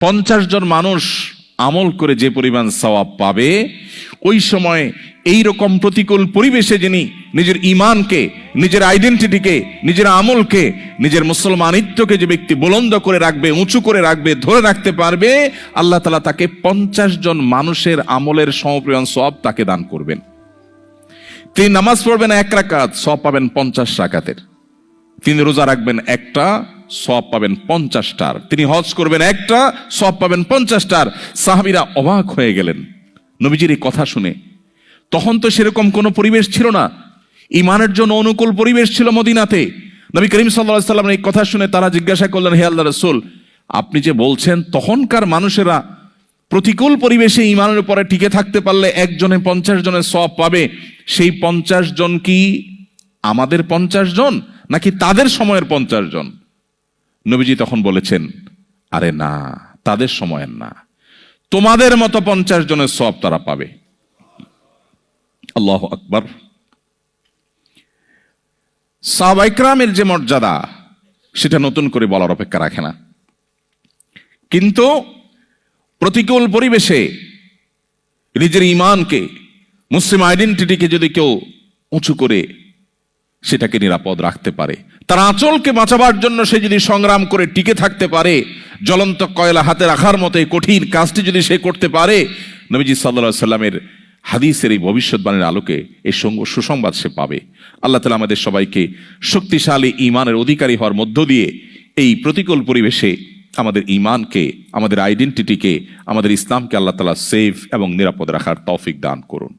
50 জন মানুষ আমল করে যে পরিমাণ সওয়াব পাবে, ওই সময় এই রকম প্রতিকূল পরিবেশে যিনি নিজের ঈমানকে, নিজের আইডেন্টিটিকে, নিজের আমলকে, নিজের মুসলমানিত্বকে যে ব্যক্তি বুলন্দ করে রাখবে, উঁচু করে রাখবে, ধরে রাখতে পারবে, আল্লাহ তাআলা তাকে 50 জন মানুষের আমলের সমপরিমাণ সওয়াব তাকে দান করবেন। তিনি নামাজ পড়বেন 1 রাকাত, সওয়াব পাবেন 50 রাকাতের। তিনি রোজা রাখবেন একটা, সওয়াব পাবেন 50টার। তিনি হজ করবেন একটা, সওয়াব পাবেন 50টার। সাহাবীরা অবাক হয়ে গেলেন নবীজির এই কথা শুনে। তখন তো সেরকম কোনো পরিবেশ ছিল না, ঈমানের জন্য অনুকূল পরিবেশ ছিল মদিনাতে। নবী করিম সাল্লাল্লাহু আলাইহি ওয়াসাল্লাম এই কথা শুনে তারা জিজ্ঞাসা করলেন, হে আল্লাহর রাসূল, আপনি যে বলছেন তখনকার মানুষেরা প্রতিকূল পরিবেশে ঈমানের উপরে টিকে থাকতে পারলে একজনে 50 জনের সওয়াব পাবে, সেই 50 জন কি আমাদের 50 জন নাকি তাদের সময়ের 50 জন? নবীজি তখন বলেছেন, আরে না, তাদের সময়ের না, তোমাদের মতো 50 জনের সওয়াব তারা পাবে। আল্লাহু আকবার। সাহাবায়ে কেরামের যে মর্যাদা, সেটা নতুন করে বলার অপেক্ষা রাখে না। কিন্তু প্রতিকূল পরিবেশে নিজের ঈমানকে, মুসলিম আইডেন্টিটিকে যদি কেউ উঁচু করে সেটাকে নিরাপদ রাখতে পারে, তার আঁচলকে বাঁচাবার জন্য সে যদি সংগ্রাম করে টিকে থাকতে পারে, জ্বলন্ত কয়লা হাতে রাখার মতো এই কঠিন কাজটি যদি সে করতে পারে, নবীজি সাল্লাল্লাহু আলাইহি সাল্লামের হাদিসের এই ভবিষ্যৎবাণীর আলোকে এই সুসংবাদ সে পাবে। আল্লাহ তাআলা আমাদের সবাইকে শক্তিশালী ঈমানের অধিকারী হওয়ার মধ্য দিয়ে এই প্রতিকূল পরিবেশে আমাদের ঈমানকে, আমাদের আইডেন্টিটিকে, আমাদের ইসলামকে আল্লাহ তাআলা সেফ এবং নিরাপদ রাখার তৌফিক দান করুন।